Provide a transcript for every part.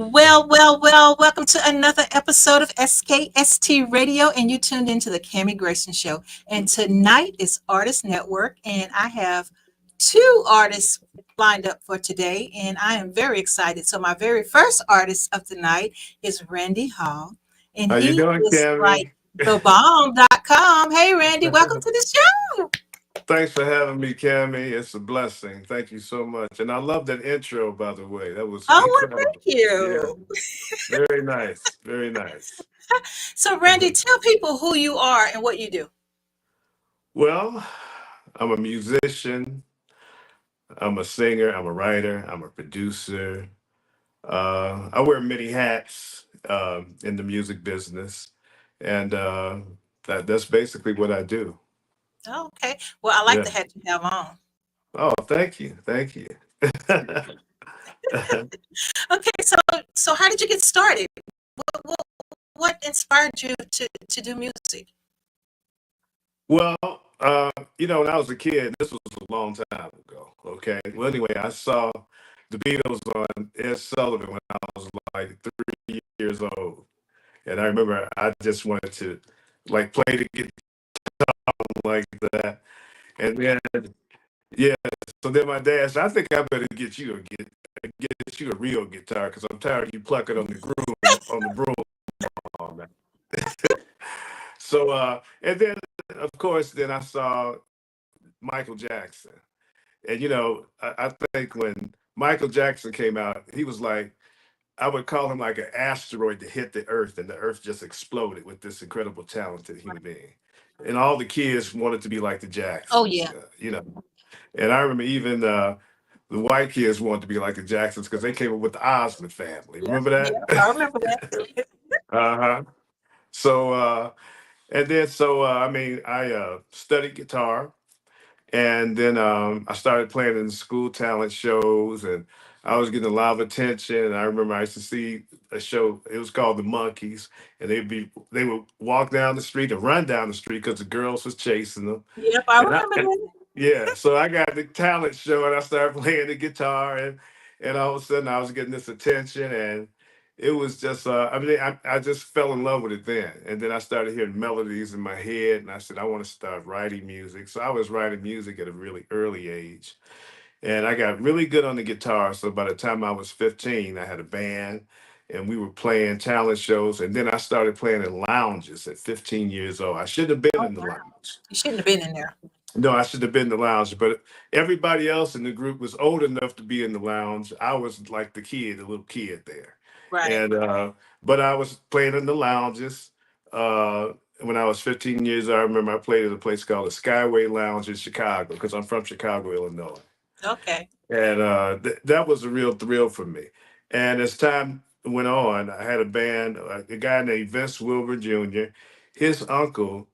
Welcome to another episode of SKST Radio, and you tuned into the Cammie Grayson Show. And tonight is Artist Network, and I have two artists lined up for today, and I am very excited. So, my very first artist of the night is Randy Hall, and How you he doing, is like Cammy? thebomb.com. Hey, Randy, welcome to the show. Thanks for having me, Cammy. It's a blessing. Thank you so much. And I love that intro, by the way. That was Oh, well, incredible. thank Yeah, you. very nice. Very nice. So, Randy, tell people who you are and what you do. Well, I'm a musician. I'm a singer. I'm a writer. I'm a producer. I wear many hats in the music business. And that's basically what I do. Oh, okay. Well, I like Yeah. the hat you have on. Oh, thank you. Thank you. Okay, so how did you get started? What, what inspired you to do music? Well, when I was a kid, this was a long time ago. Okay. Well, anyway, I saw the Beatles on Ed Sullivan when I was like 3 years old, and I remember I just wanted to like play the guitar like that, and then yeah. So then my dad said, "I think I better get you a real guitar because I'm tired of you plucking on the broom all night." So and then of course then I saw Michael Jackson. And I think when Michael Jackson came out, he was like, I would call him like an asteroid that hit the earth, and the earth just exploded with this incredible talented human being. And all the kids wanted to be like the Oh Jacksons, yeah, And I remember even the white kids wanted to be like the Jacksons because they came up with the Osmond family. yeah, Remember yeah. I remember that? that. Uh-huh. So, and then so I mean, I studied guitar. And then I started playing in school talent shows, and I was getting a lot of attention. And I remember I used to see a show. It was called The Monkeys, and they would walk down the street and run down the street because the girls was chasing them. Yep, I And remember that. yeah, so I got the talent show, and I started playing the guitar, and all of a sudden I was getting this attention, and it was just I mean I just fell in love with it then, and then I started hearing melodies in my head, and I said I want to start writing music. So I was writing music at a really early age, and I got really good on the guitar. So by the time I was 15, I had a band. And we were playing talent shows, and then I started playing in lounges at 15 years old. I should have been Oh in the wow, lounge. you shouldn't have been in there. No, I should have been in the lounge, but everybody else in the group was old enough to be in the lounge. I was like the kid, the little kid there. Right. And but I was playing in the lounges. Uh when I was 15 years old, I remember I played at a place called the Skyway Lounge in Chicago because I'm from Chicago, Illinois. Okay. And that was a real thrill for me. And as time went on, I had a band, a guy named Vince Wilbur Jr. His uncle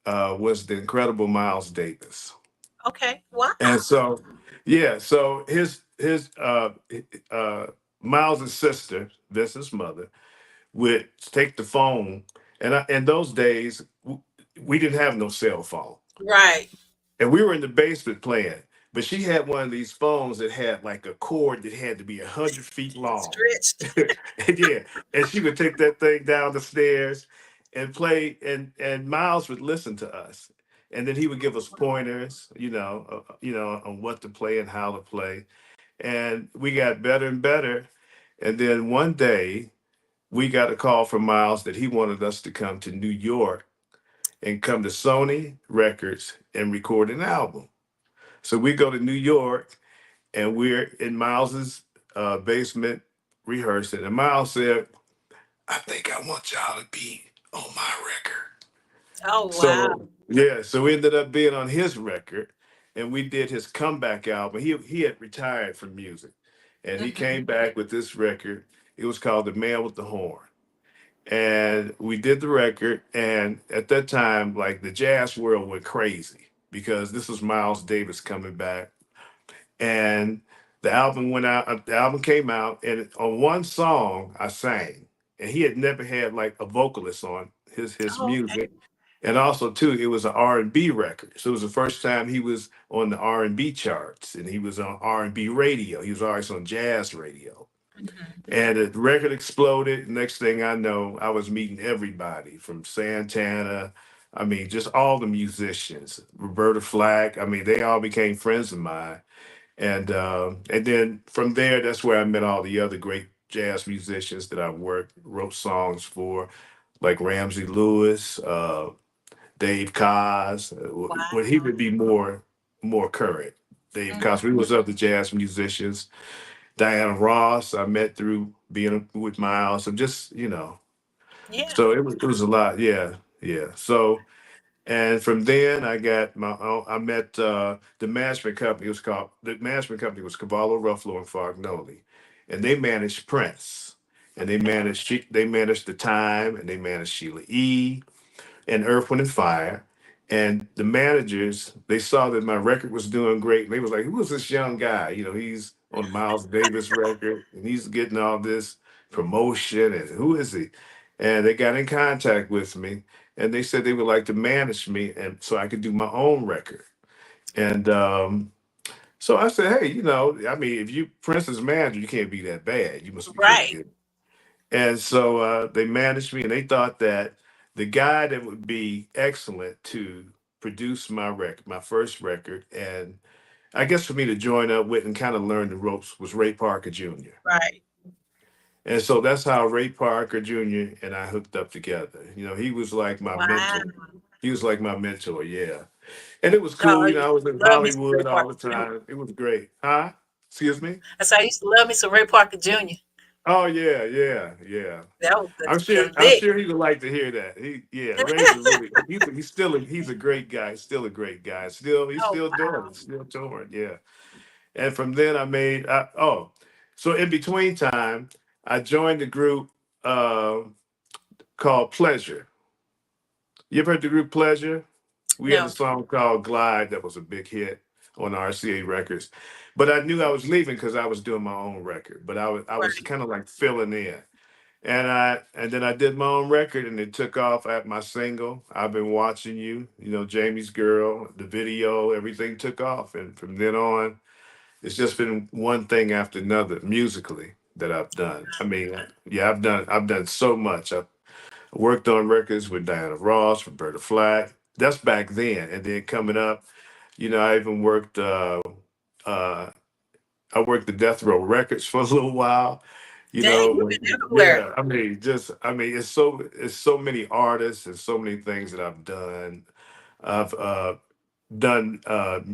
was the incredible Miles Davis. Okay. Wow. And so, yeah, so uh Miles' sister, Vince's mother, would take the phone, and in those days we didn't have no cell phone, Right. and we were in the basement playing. But she had one of these phones that had like a cord that had to be 100 feet long. Stretched. And yeah, and she would take that thing down the stairs and play, and Miles would listen to us, and then he would give us pointers, on what to play and how to play, and we got better and better. And then one day we got a call from Miles that he wanted us to come to New York and come to Sony Records and record an album. So we go to New York, and we're in Miles's basement rehearsing. And Miles said, I think I want y'all to be on my record. Oh wow. So yeah, so we ended up being on his record, and we did his comeback album. He had retired from music, and he Hmm. came back with this record. It was called The Man with the Horn. And we did the record, and at that time, like the jazz world went crazy because this was Miles Davis coming back, and the album came out, and on one song I sang, and he had never had like a vocalist on his Oh, okay. music. And also too, it was an R&B record, so it was the first time he was on the R&B charts, and he was on R&B radio. He was always on jazz radio. Mhm. And the record exploded. Next thing I know, I was meeting everybody from Santana. I mean, just all the musicians, Roberta Flack. I mean, they all became friends of mine. And then from there, that's where I met all the other great jazz musicians that I worked, wrote songs for, like Ramsey Lewis, Dave Koz. Well, he Wow. would be more current. Dave Koz. We Mhm. was other jazz musicians. Diana Ross, I met through being with Miles. So just, Yeah. so it was a lot. Yeah, yeah. So and from then I got my own, I met the management company. The management company was Cavallo Ruffalo and Fagnoli, and they managed Prince, and Okay. they managed the Time, and they managed Sheila E. and Earth, Wind and Fire. And the managers, they saw that my record was doing great. And they was like, who is this young guy? He's on the Miles Davis record and he's getting all this promotion. And who is he? And they got in contact with me and they said they would like to manage me and so I could do my own record. And so I said, hey, I mean, if you Prince's manager, you can't be that bad. You must be pretty Right. good. And so they managed me, and they thought that the guy that would be excellent to produce my record, my first record, and I guess for me to join up with and kind of learn the ropes was Ray Parker Jr. Right. And so that's how Ray Parker Jr. and I hooked up together. He was like my Wow. mentor. He was like my mentor, yeah. And it was Oh, cool. I used I was in to love me some Ray Hollywood all Parker the Jr. time. It was great. Huh? Excuse me? That's I used to love me some Ray Parker Jr. Oh yeah, yeah, yeah. That was I'm the sure. I'm big. sure he would like to hear that. Yeah. Ray's a really. He's a great guy. Still a great guy. He's Oh still doing wow. it. Still touring. Yeah. And from then so in between time, I joined the group uh, called Pleasure. You ever heard the group Pleasure? We had a No. song called Glide that was a big hit on RCA Records. But I knew I was leaving because I was doing my own record. But I was Right. kind of like filling in. And then I did my own record and it took off at my single. I've been watching you, Jamie's Girl, the video, everything took off. And from then on, it's just been one thing after another musically that I've done. I mean, yeah, I've done so much. I've worked on records with Diana Ross, Roberta Flack. That's back then. And then coming up, I even uh I worked the Death Row Records for a little while. Dang, you've been everywhere. Yeah. It's so many artists and so many things that I've done. I've done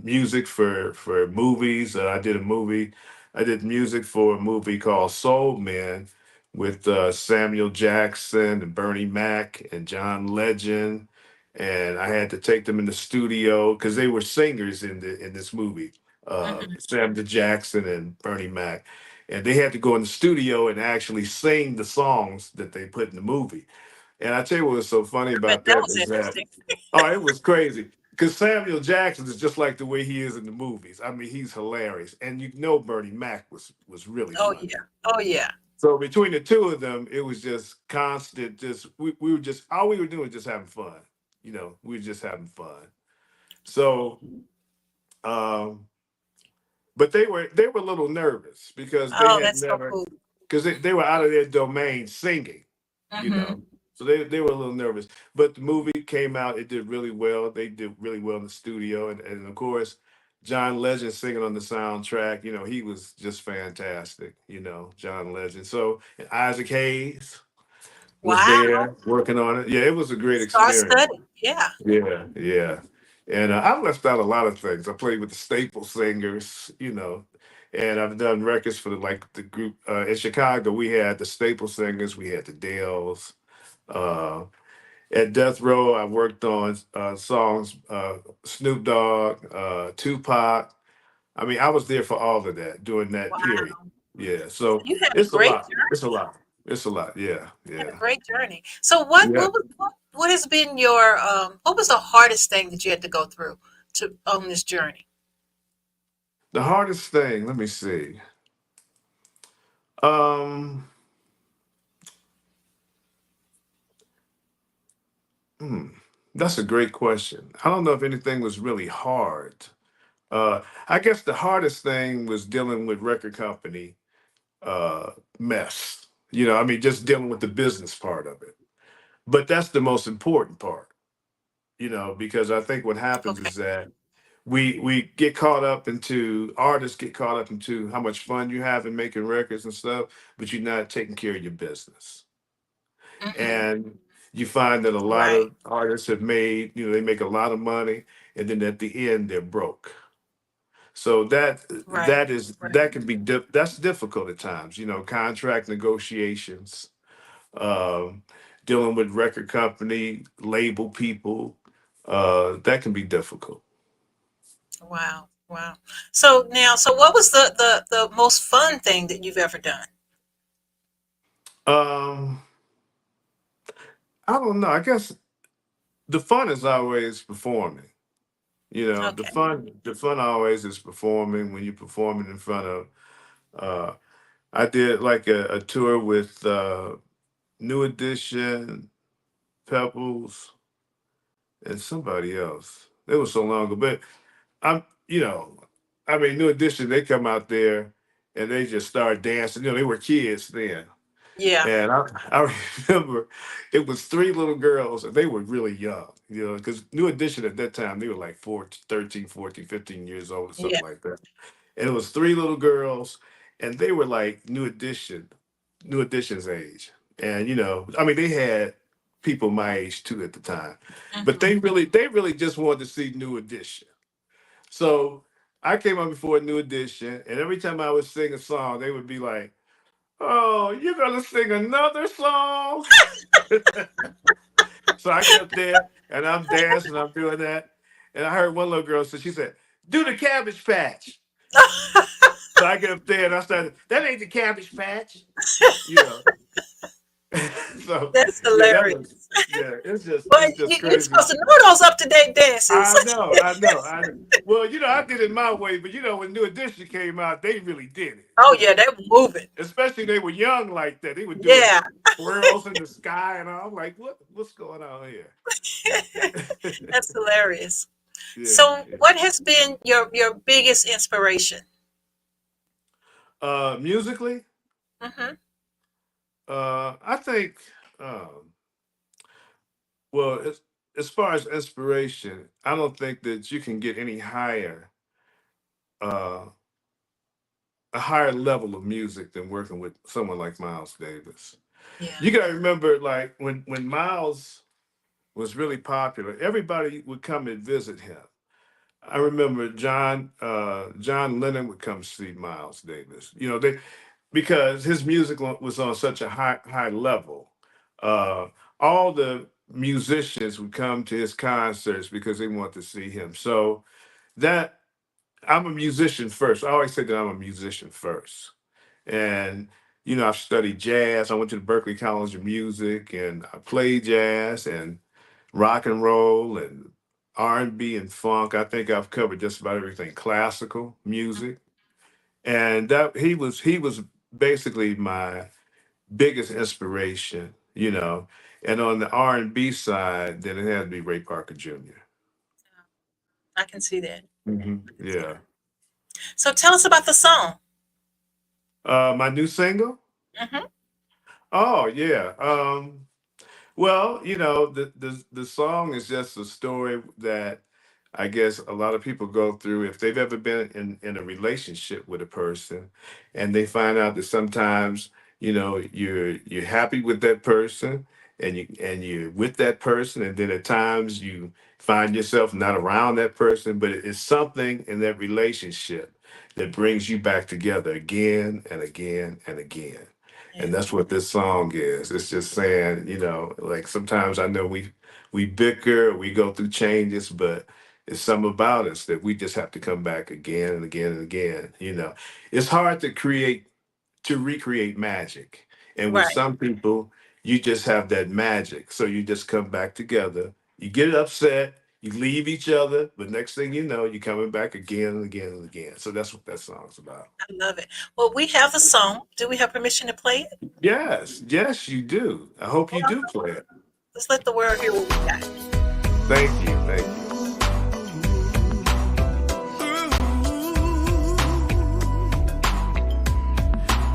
music for movies. I did a movie. I did music for a movie called Soul Men with Samuel Jackson and Bernie Mac and John Legend. And I had to take them in the studio because they were singers in this movie, Mhm. Samuel Jackson and Bernie Mac. And they had to go in the studio and actually sing the songs that they put in the movie. And I tell you what was so funny I bet about that that was is that, interesting. oh, it was crazy. Because Samuel Jackson is just like the way he is in the movies. I mean, he's hilarious. And Bernie Mac was really Oh funny. yeah. Oh yeah. So between the two of them, it was just constant, we were just all we were doing was just having fun. We were just having fun. So um but they were a little nervous because they Oh, had that's so never cool. because they were out of their domain singing, you know. Hmm. So they were a little nervous. But the movie came out, it did really well. They did really well in the studio. And of course, John Legend singing on the soundtrack, he was just fantastic, John Legend. So and Isaac Hayes was Wow. there working on it. Yeah, it was a great Star experience. study. Yeah. Yeah, yeah. And I left out a lot of things. I played with the Staple Singers, and I've done records for the group in Chicago. We had the Staple Singers, we had the Dales. Uh, at Death Row, I worked on songs, Snoop Dogg, Tupac. I mean, I was there for all of that during that period. Wow. Yeah, So so you had a it's a great lot. It's a journey. lot. It's a lot. Yeah, You had a yeah, great journey. So what yeah. what was what has been your what was the hardest thing that you had to go through to on this journey? The hardest thing, let me see. Um, hmm, that's a great question. I don't know if anything was really hard. I guess the hardest thing was dealing with record company mess. You know, I mean, just dealing with the business part of it. But that's the most important part, you know, because I think what happens Okay. is that we get caught up into artists get caught up into how much fun you have in making records and stuff, but you're not taking care of your business. Hmm. And you find that a lot Right. of artists have made, you know, they make a lot of money, and then at the end they're broke. So Right. Right. that can be that's difficult at times, you know, contract negotiations, um, dealing with record company, label people, that can be difficult. Wow. Wow. So now, so what was the most fun thing that you've ever done? Um, I don't know. I guess the fun is always performing. You know, Okay. the fun always is performing when you're performing in front of. Uh, I did like a tour with New Edition, Pebbles, and somebody else. It was so long ago, but I'm, you know, I mean, New Edition. They come out there and they just start dancing. You know, they were kids then. Yeah. And I remember it was three little girls, and they were really young, you know, because New Edition at that time, they were like 14, 13, 14, 15 years old or Yeah. something like that. And it was three little girls, and they were like New Edition's age. And, you know, I mean, they had people my age too at the time, but Hmm. they really just wanted to see New Edition. So I came up before New Edition, and every time I would sing a song, they would be like, "Oh, you're gonna sing another song?" So I get up there and I'm dancing, I'm doing that. And I heard one little girl say, she said, "Do the Cabbage Patch." So I get up there and I started, "That ain't the Cabbage Patch." You know. So That's yeah, that hilarious. was yeah, Well, it's just you're crazy. supposed to know those up to date dances. I know. Well, you know, I did it my way, but you know, when New Edition came out, they really did it, Oh you yeah, know. they were moving. Especially they were young like that. They were doing Yeah. twirls in the sky and all. I'm like, what's going on here? That's hilarious. Yeah, So, yeah. what has been your biggest inspiration? Musically, Hmm. I think, well, as far as inspiration, I don't think that you can get any higher, uh, a higher level of music than working with someone like Miles Davis. Yeah. You got to remember, like when Miles was really popular, everybody would come and visit him. I remember John Lennon would come see Miles Davis. You know, they because his music was on such a high level. Uh, all the musicians would come to his concerts because they want to see him. So that I'm a musician first. I always say that I'm a musician first. And you know, I've studied jazz. I went to the Berklee College of Music, and I played jazz and rock and roll and R&B and funk. I think I've covered just about everything classical music. And that he was basically my biggest inspiration, you know. And on the R&B side, then it had to be Ray Parker Jr. I can see that. I can see Yeah. that. So, tell us about the song. My new single? Hmm. Oh yeah. Well, you know, the song is just a story that I guess a lot of people go through if they've ever been in a relationship with a person and they find out that sometimes, you know, you're happy with that person and you're with that person, and then at times you find yourself not around that person, but it's something in that relationship that brings you back together again and again and again. Yeah. And that's what this song is. It's just saying, you know, like sometimes I know we bicker, we go through changes, but it's something about us that we just have to come back again and again and again. You know, it's hard to recreate magic, and with Right. some people, you just have that magic. So you just come back together. You get upset, you leave each other, but next thing you know, you're coming back again and again and again. So that's what that song's about. I love it. Well, we have the song. Do we have permission to play it? Yes, yes, you do. I hope you Well, do play it. let's let the world hear what we got. Thank you. Thank you.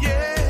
Yeah.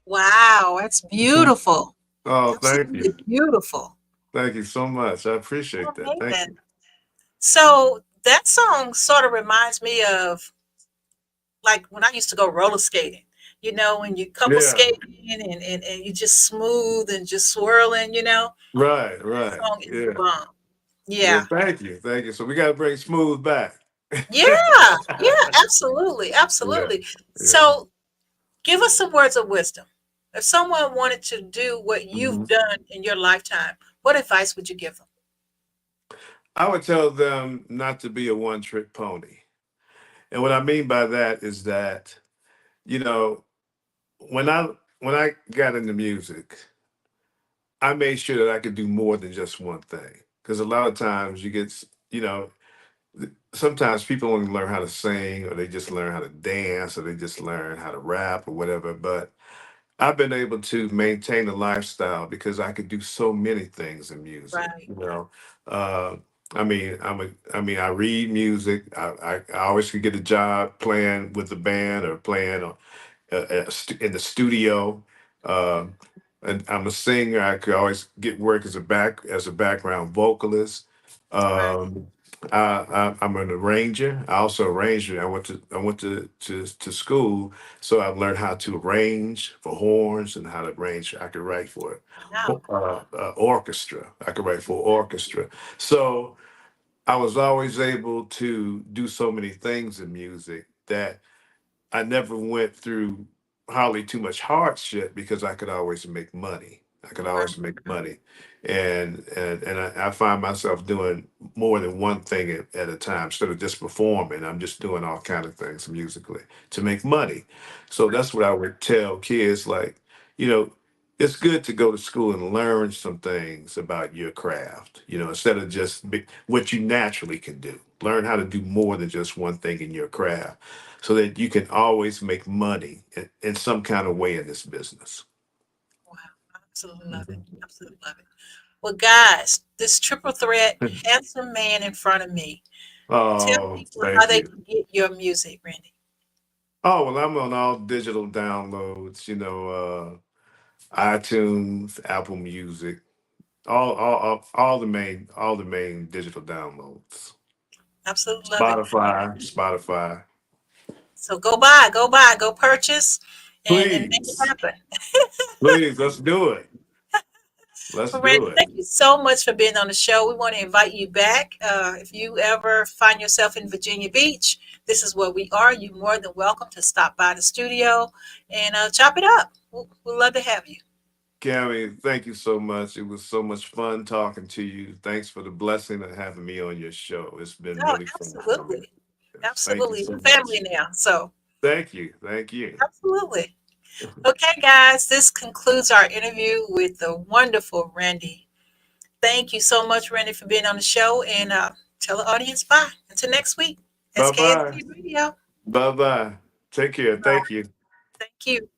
Wow, that's beautiful. Oh, thank Absolutely you. beautiful. Thank you so much. I appreciate that. Thank Amazing. you. So that song sort of reminds me of like when I used to go roller skating. You know, when you couple Yeah, skating and you just smooth and just swirling, right, that right. song is the Yeah. bomb. Yeah, Yeah. thank you. Thank you. So we gotta bring smooth back. Yeah. Yeah, absolutely. Yeah, Absolutely. yeah. So give us some words of wisdom. If someone wanted to do what you've Mhm. done in your lifetime, what advice would you give them? I would tell them not to be a one trick pony. And what I mean by that is that, you know, when I when I got into music, I made sure that I could do more than just one thing. Because a lot of times you get, sometimes people only learn how to sing, or they just learn how to dance, or they just learn how to rap or whatever. But I've been able to maintain a lifestyle because I could do so many things in music. Right. Uh, I read music. I always could get a job playing with the band or playing in the studio. Um, and I'm a singer. I could always get work as a background vocalist. Right. Um, I'm an arranger. I also arranged. I went to school, so I've learned how to arrange for horns and how to arrange. I could write for Wow. orchestra. I could write for orchestra. So I was always able to do so many things in music that I never went through hardly too much hardship because I could always make money. I could Right. always make money, and I find myself doing more than one thing at a time instead of just performing. I'm just doing all kind of things musically to make money. So Right. that's what I would tell kids, like, you know, it's good to go to school and learn some things about your craft, instead of just what you naturally can do. Learn how to do more than just one thing in your craft so that you can always make money in some kind of way in this business. Wow. Absolutely love it. Mhm. Absolutely love it. Well, guys, this triple threat handsome man in front of me. Tell Oh, people how thank they you. can get your music, Randy. Oh, well, I'm on all digital downloads, iTunes, Apple Music, all the main digital downloads. Absolutely love it. Spotify. So go purchase and make it Please, happen. please, let's do it. Let's Well, do Randy, it. thank you so much for being on the show. We want to invite you back. If you ever find yourself in Virginia Beach, this is where we are. You're more than welcome to stop by the studio and chop it up. We'd love to have you. Cami, thank you so much. It was so much fun talking to you. Thanks for the blessing of having me on your show. It's been Oh, really fun for me. absolutely. Yes, thank you Absolutely. so We're family much. now. So, Thank you. Thank you. absolutely. Okay, guys, this concludes our interview with the wonderful Randy. Thank you so much, Randy, for being on the show. And tell the audience bye. Until next week, Bye bye. SKST Radio. Bye bye. Take care. Bye. Thank you. Thank you.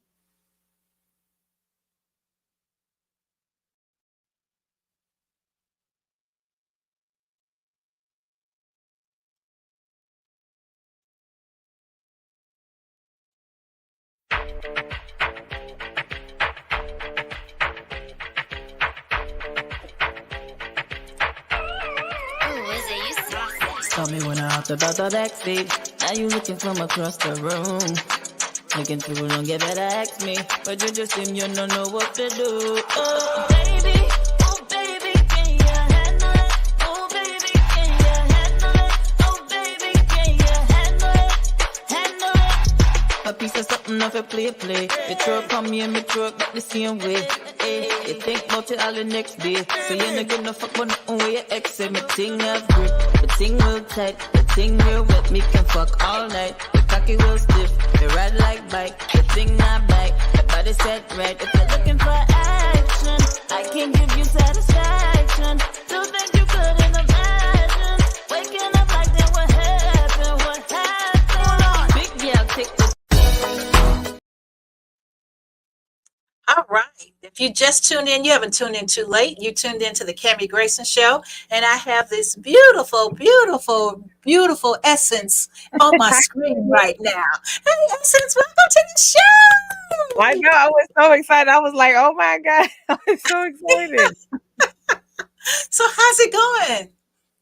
Tell me when I hopped about the backstage. Now you looking from across the room. Looking too long, you better ask me. But you just seem you don't know what to do. Oh baby, can you handle it? Oh baby, can you handle it? Oh baby, can you handle it? Handle it. A piece of something off a play. You throw up on me and me throw it back the same way. You think about it all the next day. So you ain't give no fuck about nothing where your ex say. Me ting have grip, me ting real tight, the ting real wet. Me can fuck all night. The cocky will stiff, me ride like bike. The thing not bite, the body set right. If you're looking for action, I can give you satisfaction. Don't think you couldn't imagine waking up like that. What happened? What happened? Big girl, take the All right. If you just tuned in, you haven't tuned in too late. You tuned in to the Cami Grayson Show, and I have this beautiful, beautiful, beautiful Essence on my screen right now. Hey, Essence, welcome to the show. I know. I was so excited. I was like, oh my God. I was so excited. So how's it going?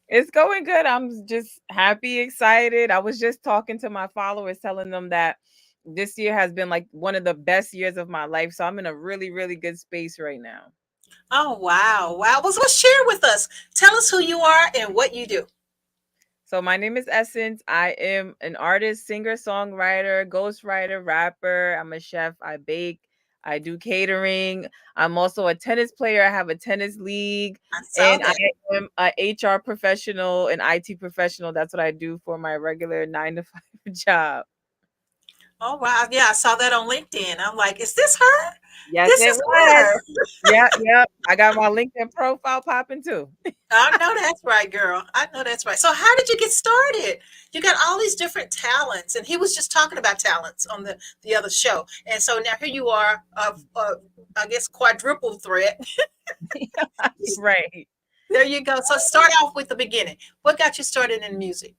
It's going good. I'm just happy, excited. I was just talking to my followers, telling them that this year has been like one of the best years of my life. So I'm in a really, really good space right now. Oh, wow. Wow. Well, share with us. Tell us who you are and what you do. So my name is Essence. I am an artist, singer, songwriter, ghostwriter, rapper. I'm a chef. I bake. I do catering. I'm also a tennis player. I have a tennis league, I saw and I that. am a HR professional and IT professional. That's what I do for my regular 9 to 5 job. Oh, wow. Yeah, I saw that on LinkedIn. I'm like, is this her? Yes, This it is was. her. Yeah, yeah. I got my LinkedIn profile popping too. I know that's right, girl. I know that's right. So, how did you get started? You got all these different talents, and he was just talking about talents on the other show. And so now here you are, I guess quadruple threat. Right. There you go. So, start off with the beginning. What got you started in music?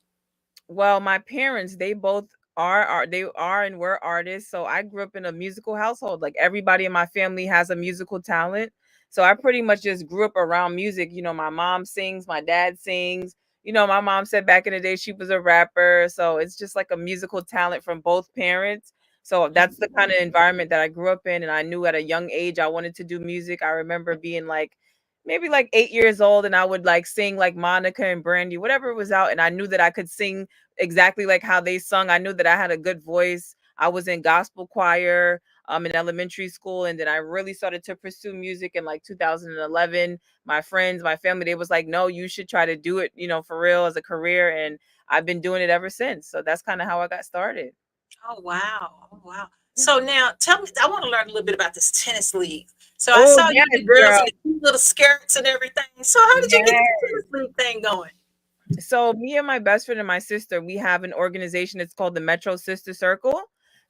Well, my parents, they both they are and were artists. So I grew up in a musical household. Like everybody in my family has a musical talent. So I pretty much just grew up around music. My mom sings, my dad sings. My mom said back in the day she was a rapper. So it's just like a musical talent from both parents. So that's the kind of environment that I grew up in. And I knew at a young age I wanted to do music. I remember being like maybe like 8 years old, and I would like sing like Monica and Brandy, whatever was out. And I knew that I could sing exactly like how they sung. I knew that I had a good voice. I was in gospel choir in elementary school, and then I really started to pursue music in like 2011. My friends, my family, they was like, "No, you should try to do it, for real as a career." And I've been doing it ever since. So that's kind of how I got started. Oh, wow. Oh, wow. So now tell me, I want to learn a little bit about this tennis league. So I Oh saw you yes, the girls girl. in the cute little skirts and everything. So how did you get Yes. this tennis league thing going? So me and my best friend and my sister, we have an organization. It's called the Metro Sister Circle.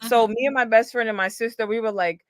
So Mhm. me and my best friend and my sister, we were like,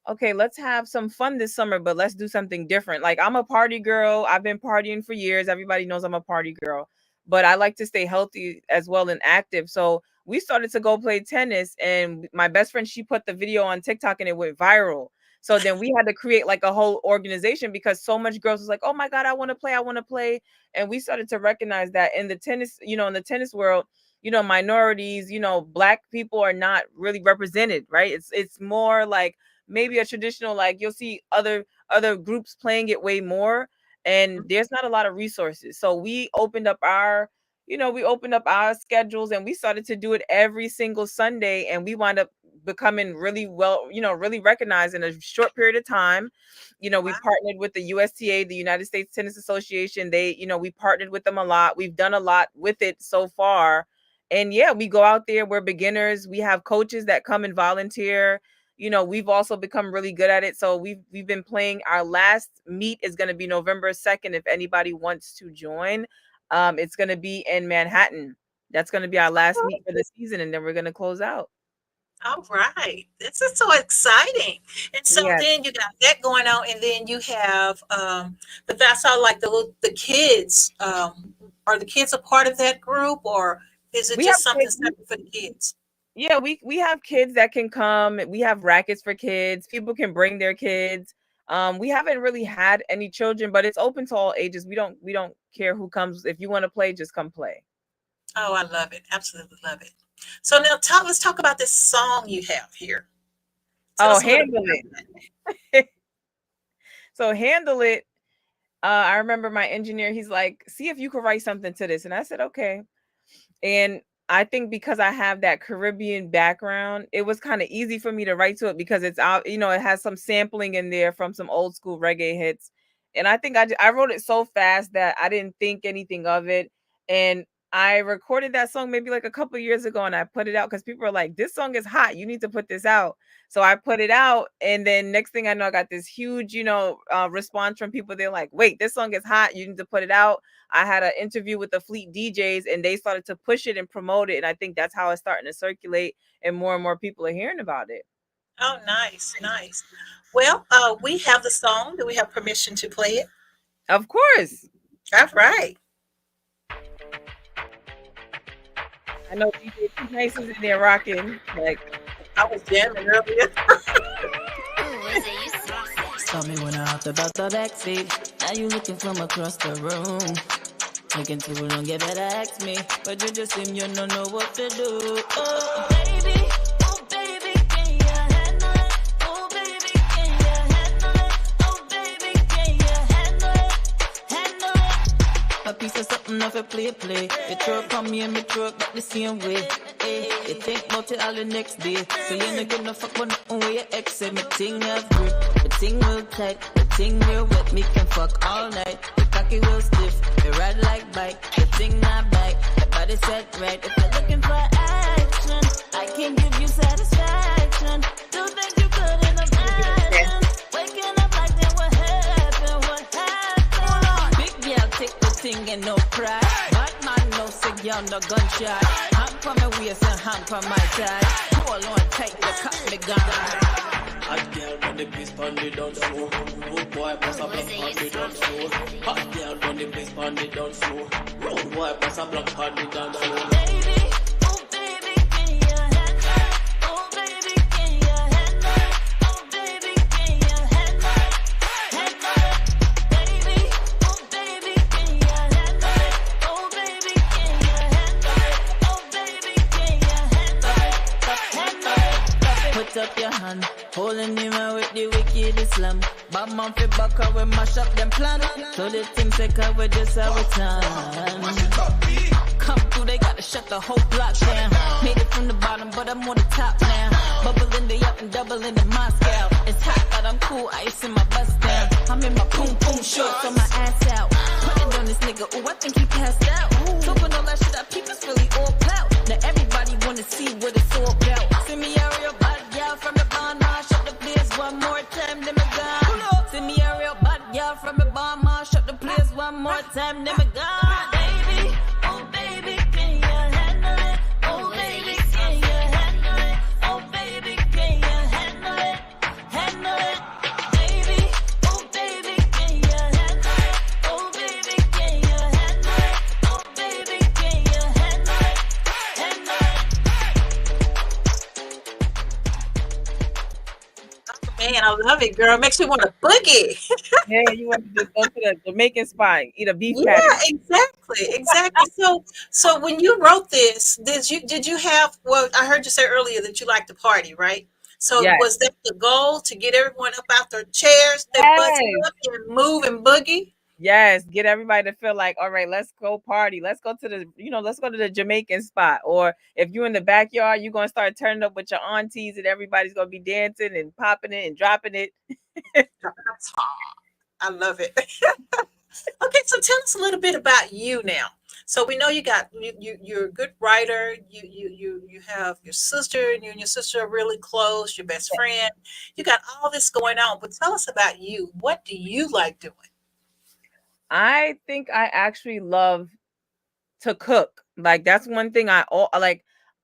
okay, let's have some fun this summer, but let's do something different. Like I'm a party girl. I've been partying for years. Everybody knows I'm a party girl, but I like to stay healthy as well and active. So we started to go play tennis, and my best friend, she put the video on TikTok and it went viral. So then we had to create like a whole organization because so much girls was like, oh my God, I want to play. I want to play. And we started to recognize that in the tennis, in the tennis world, minorities, black people are not really represented, right? It's more like maybe a traditional, like you'll see other groups playing it way more, and there's not a lot of resources. So we opened up our schedules, and we started to do it every single Sunday, and we wound up becoming really well, really recognized in a short period of time. We Wow. partnered with the USTA, the United States Tennis Association. We partnered with them a lot. We've done a lot with it so far. And yeah, we go out there, we're beginners. We have coaches that come and volunteer. We've also become really good at it. So we've been playing. Our last meet is going to be November 2nd. If anybody wants to join, it's going to be in Manhattan. That's going to be our last meet for the season, and then we're going to close out. All right. This is so exciting. And so Yeah, then you got that going on, and then you have but that's all like the kids. Are the kids a part of that group, or is it we have just something kids. separate for the kids? Yeah, we have kids that can come. We have rackets for kids. People can bring their kids. We haven't really had any children, but it's open to all ages. We don't care who comes. If you want to play, just come play. Oh, I love it. Absolutely love it. So now let's talk about this song you have here. Tell Oh, us a little bit handle about it. that. So handle it. I remember my engineer, he's like, see if you could write something to this. And I said, okay. And I think because I have that Caribbean background, it was kind of easy for me to write to it because it's out, it has some sampling in there from some old school reggae hits. And I think I wrote it so fast that I didn't think anything of it. And I recorded that song maybe like a couple years ago, and I put it out because people are like, this song is hot. You need to put this out. So I put it out. And then next thing I know, I got this huge, response from people. They're like, wait, this song is hot. You need to put it out. I had an interview with the Fleet DJs, and they started to push it and promote it. And I think that's how it's starting to circulate, and more people are hearing about it. Oh, nice, nice. Well, we have the song. Do we have permission to play it? Of course. All right. I know DJ Too Nice is in there rocking. Like, I was jamming earlier. Saw me when I hopped about the backseat. Now you looking from across the room. Taking too long, you better ask me. But you just seem you don't know what to do. Oh, baby, can you handle it? Oh, baby, can you handle it? Oh, baby, can you handle it? Handle it. A piece of something off a play. You throw it on me and me throw it back the same way. Hey, you think about it all the next day. So you ain't gonna fuck with nothing where your ex said. My ting have grip, the ting real tight, the ting real wet. Me can fuck all night. The cocky real stiff, you ride like bike. The ting not bite, the body set right. If you're looking for action, I can give you satisfaction. Don't think you could in imagine. Waking up like that, what happened? What happened? Big girl, take the ting and no pride. Bad man, no sick, y'all no gunshot. Hand from my waist and hand from my side. Hold on, take the cut me gun. Hot girl on the place on the dance floor. Road boy pass a block on the dance floor. Hot girl on the place on the dance floor. Road boy pass a block on the dance floor. Baby, oh baby, can you handle it? Oh baby, can you handle it? Oh baby, can you handle it? Handle it, baby. Oh baby, can you handle it? Oh baby, can you handle it? Oh baby, can you handle it? Handle it. Put up your hand. Holding him out with the wicked Islam. Bad man fi back up, we mash up them plan. So the things they cut with just how we time. Come through, they gotta shut the whole block down. Made it from the bottom, but I'm on the top now. Bubbling the up and doubling the Moscow. It's hot, but I'm cool, ice in my bust down. I'm in my boom boom shorts on my ass out. Put it on this nigga, ooh, I think he passed out. Talking all that shit, I peep is really all clout. Now everybody wanna see what it's all about. See me a real bad gal from the barn. Shut the place one more time, then me gone. See me a real bad girl from the barn. Shut the place one more time, then me gone. Baby, oh baby, can you handle it? Oh baby, can you handle it? Oh baby, can you handle it? Handle it, baby. Oh baby, can you handle it? Oh baby, can you handle it? Oh baby, can you handle it? Handle it. Man, I love it, girl. Makes me want to boogie. Yeah, you want to just go to the Jamaican spot, eat a beef Yeah, patty. exactly. So when you wrote this, did you have? Well, I heard you say earlier that you like to party, right? So Yes. was that the goal to get everyone up out their chairs, their butts Yes. up, and move and boogie? Yes, get everybody to feel like, all right, let's go party. Let's go to let's go to the Jamaican spot. Or if you're in the backyard, you're gonna start turning up with your aunties and everybody's gonna be dancing and popping it and dropping it. I love it. Okay, so tell us a little bit about you now. So we know you're a good writer. You have your sister, and you and your sister are really close. Your best friend. You got all this going on, but tell us about you. What do you like doing? I think I actually love to cook. Like that's one thing I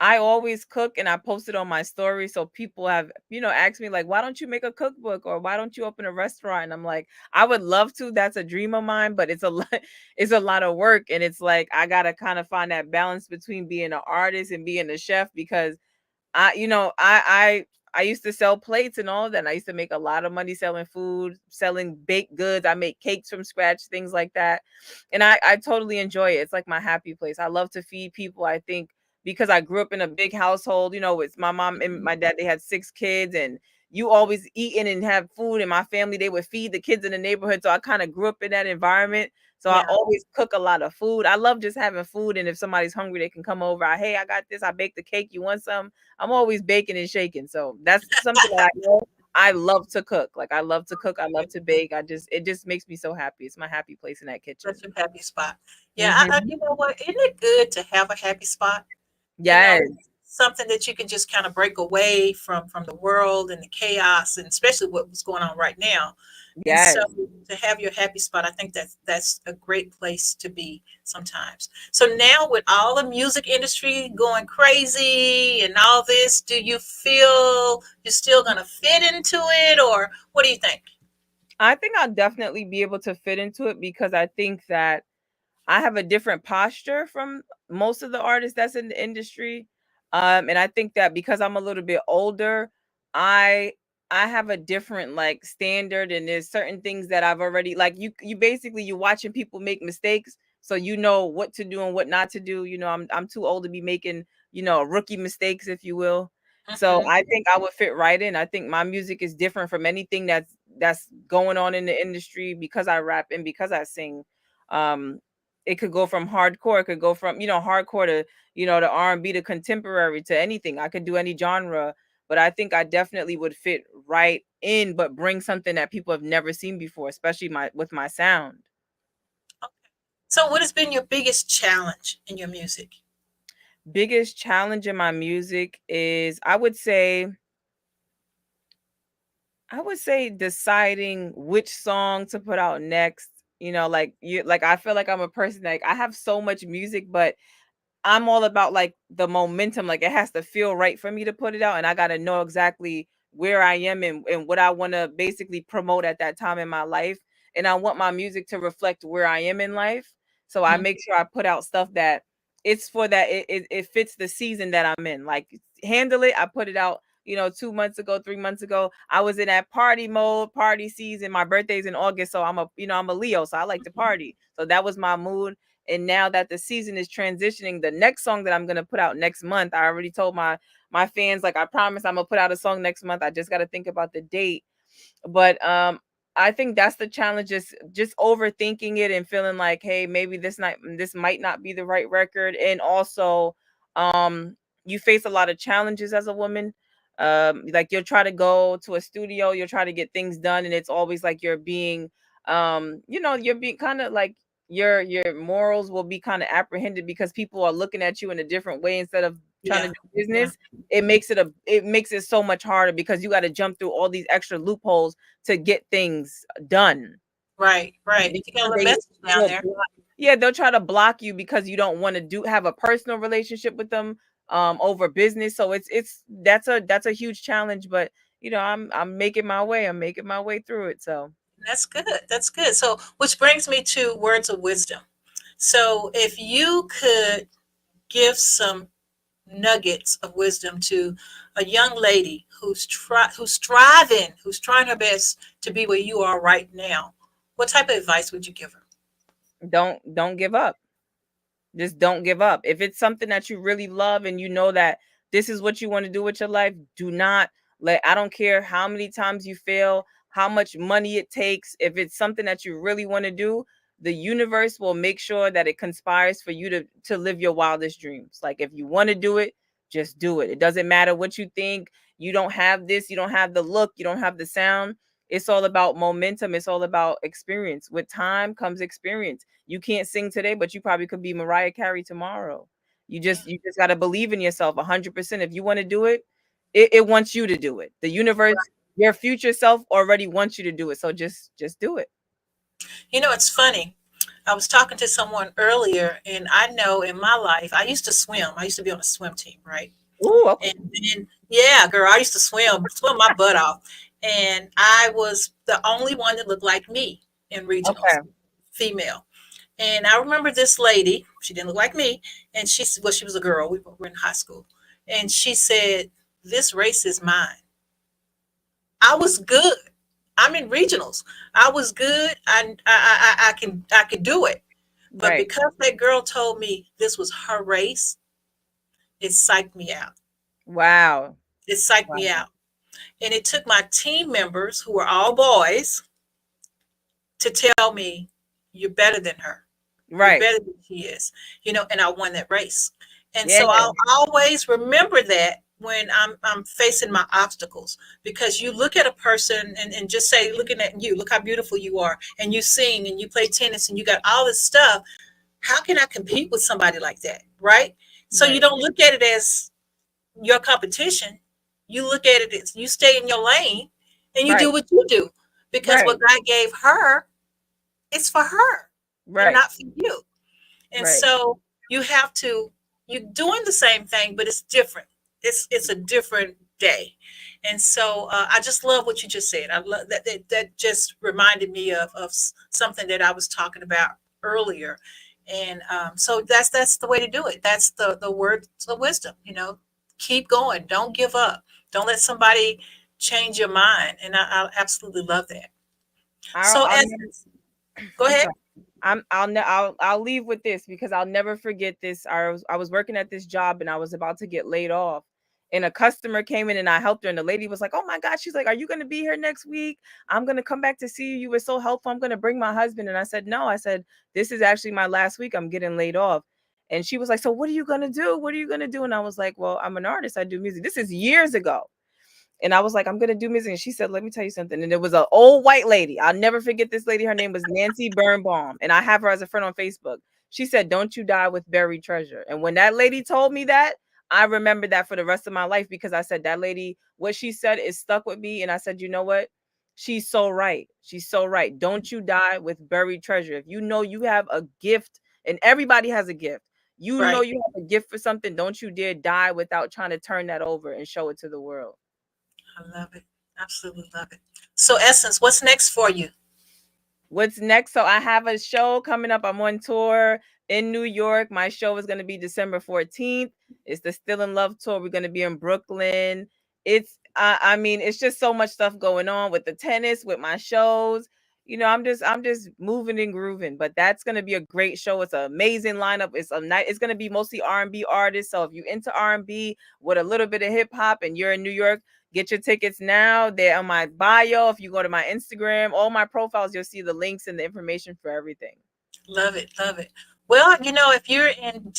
always cook and I post it on my story. So people have, asked me like, why don't you make a cookbook or why don't you open a restaurant? And I'm like, I would love to. That's a dream of mine, but it's a lot, it's a lot of work. And it's like I gotta kind of find that balance between being an artist and being a chef because I used to sell plates and all of that. And I used to make a lot of money selling food, selling baked goods. I make cakes from scratch, things like that. And I totally enjoy it. It's like my happy place. I love to feed people. I think because I grew up in a big household, it's my mom and my dad, they had 6 kids and you always eating and have food. And my family, they would feed the kids in the neighborhood. So I kind of grew up in that environment. So I Yeah. always cook a lot of food. I love just having food. And if somebody's hungry, they can come over. Hey, I got this. I baked the cake. You want some? I'm always baking and shaking. So that's something that I know. I love to cook. Like I love to cook. I love to bake. It just makes me so happy. It's my happy place in that kitchen. That's your happy spot. Yeah, Mhm. you know what? Isn't it good to have a happy spot? Yes. Something that you can just kind of break away from the world and the chaos, and especially what's going on right now. And Yes. so to have your happy spot, I think that's a great place to be sometimes. So now with all the music industry going crazy and all this, do you feel you're still going to fit into it, or what do you think? I think I'll definitely be able to fit into it because I think that I have a different posture from most of the artists that's in the industry. And I think that because I'm a little bit older, I I have a different like standard, and there's certain things that I've already like you basically you watching people make mistakes, so you know what to do and what not to do. I'm too old to be making, rookie mistakes, if you will. So Mhm. I think I would fit right in. I think my music is different from anything that's going on in the industry because I rap and because I sing. Um it could go from hardcore, it could go from, hardcore to, the R&B to contemporary to anything. I could do any genre, but I think I definitely would fit right in, but bring something that people have never seen before, especially with my sound. So, what has been your biggest challenge in your music? Biggest challenge in my music is I would say deciding which song to put out next. Like I feel like I'm a person, like I have so much music, but I'm all about like the momentum. Like it has to feel right for me to put it out, and I got to know exactly where I am and what I want to basically promote at that time in my life. And I want my music to reflect where I am in life. So I Mhm. make sure I put out stuff that it's for that it fits the season that I'm in. Like Handle It, I put it out, 2 months ago, 3 months ago. I was in that party mode, party season. My birthday's in August, so I'm a Leo, so I like to party. So that was my mood. And now that the season is transitioning, the next song that I'm gonna put out next month, I already told my fans, like I promise I'm gonna put out a song next month. I just got to think about the date. But I think that's the challenge, just overthinking it and feeling like, hey, maybe this might not be the right record. And also, um you face a lot of challenges as a woman. Like you'll try to go to a studio, you'll try to get things done, and it's always like you're being kind of like your morals will be kind of apprehended because people are looking at you in a different way instead of trying to Yeah, do yeah, business. It makes it so much harder because you got to jump through all these extra loopholes to get things done. right, right. You Because got a message down there. yeah, they'll try to block you because you don't want to have a personal relationship with them over business. So that's a huge challenge, but I'm making my way. I'm making my way through it. So That's good. That's good. So, which brings me to words of wisdom. So, if you could give some nuggets of wisdom to a young lady who's striving, who's trying her best to be where you are right now, what type of advice would you give her? don't give up. Just don't give up. If it's something that you really love and you know that this is what you want to do with your life, do not I don't care how many times you fail, how much money it takes. If it's something that you really want to do, the universe will make sure that it conspires for you to live your wildest dreams. Like if you want to do it, just do it. It doesn't matter what you think. You don't have this, you don't have the look, you don't have the sound. It's all about momentum. It's all about experience. With time comes experience. You can't sing today, but you probably could be Mariah Carey tomorrow. You Yeah, just you just got to believe in yourself 100%. If you want to do it, it wants you to do it. The universe, right. your future self already wants you to do it. So just do it. It's funny. I was talking to someone earlier, and I know in my life, I used to swim. I used to be on a swim team, right? Ooh, okay. And then, yeah, girl, I used to swim my butt off. And I was the only one that looked like me in regionals, Okay. female. And I remember this lady, she didn't look like me. And she was a girl. We were in high school. And she said, "This race is mine." I was good. I'm in regionals. I was good. I could do it. But Right. because that girl told me this was her race, it psyched me out. Wow. It psyched Wow. me out. And it took my team members, who were all boys, to tell me, "You're better than her. You're Right. better than she is." And I won that race. And Yeah. so I'll always remember that when I'm facing my obstacles, because you look at a person and just say, looking at you, look how beautiful you are, and you sing and you play tennis and you got all this stuff. How can I compete with somebody like that? Right? So you Right. don't look at it as your competition. You look at it as you stay in your lane and you Right. do what you do, because Right. what God gave her, it's for her and Right. not for you. And Right. so you have to, you're doing the same thing, but it's different. It's a different day. And so I just love what you just said. I love that just reminded me of something that I was talking about earlier. And so that's the way to do it. That's the words of wisdom. Keep going. Don't give up. Don't let somebody change your mind. And I absolutely love that. I'll, So I'll never, Essence, go I'm ahead. sorry. I'll leave with this because I'll never forget this. I was working at this job and I was about to get laid off. And a customer came in and I helped her. And the lady was like, "Oh my God." She's like, "Are you gonna be here next week? I'm gonna come back to see you. You were so helpful. I'm gonna bring my husband." And I said, "No." I said, "This is actually my last week. I'm getting laid off." And she was like, "So what are you gonna do? What are you gonna do?" And I was like, "Well, I'm an artist. I do music." This is years ago. And I was like, "I'm gonna do music." And she said, "Let me tell you something." And it was an old white lady. I'll never forget this lady. Her name was Nancy Birnbaum, and I have her as a friend on Facebook. She said, "Don't you die with buried treasure." And when that lady told me that, I remember that for the rest of my life because I said that lady, what she said is stuck with me. And I said, you know what? She's so right. She's so right. Don't you die with buried treasure. If you know you have a gift, and everybody has a gift. You know Right. you have a gift for something. Don't you dare die without trying to turn that over and show it to the world. I love it. Absolutely love it. So Essence, what's next for you? What's next? So I have a show coming up. I'm on tour in New York. My show is going to be December 14th. It's the Still in Love tour. We're going to be in Brooklyn. I mean, it's just so much stuff going on with the tennis, with my shows. I'm just moving and grooving. But that's going to be a great show. It's an amazing lineup. It's a night. It's going to be mostly R&B artists. So if you're into R&B with a little bit of hip hop and you're in New York, get your tickets now. They're on my bio. If you go to my Instagram, all my profiles, you'll see the links and the information for everything. Love it, love it. Well, if you're in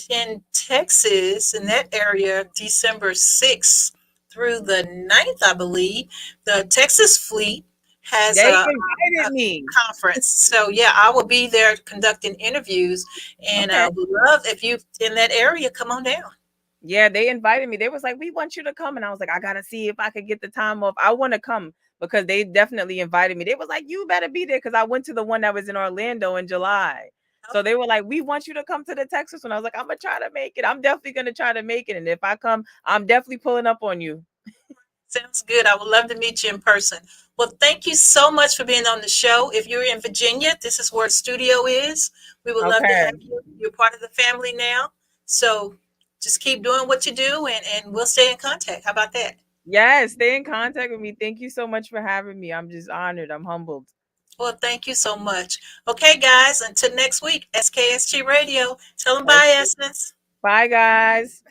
Texas, in that area, December 6th through the 9th, I believe, the Texas Fleet has They a invited me. conference. So yeah, I will be there conducting interviews, and Okay. would love if you in that area, come on down. Yeah, they invited me. They was like, "We want you to come." And I was like, "I gotta see if I could get the time off. I want to come because they definitely invited me." They was like, "You better be there." Because I went to the one that was in Orlando in July. So they were like, "We want you to come to the Texas one." I was like, "I'm gonna try to make it. I'm definitely gonna try to make it. And if I come, I'm definitely pulling up on you." Sounds good. I would love to meet you in person. Well, thank you so much for being on the show. If you're in Virginia, this is where the studio is. We would love to Okay. have you. You're part of the family now. So just keep doing what you do, and we'll stay in contact. How about that? Yes, stay in contact with me. Thank you so much for having me. I'm just honored. I'm humbled. Well, thank you so much. Okay, guys, until next week, SKST Radio. Tell them bye, Okay. Essence. Bye, guys.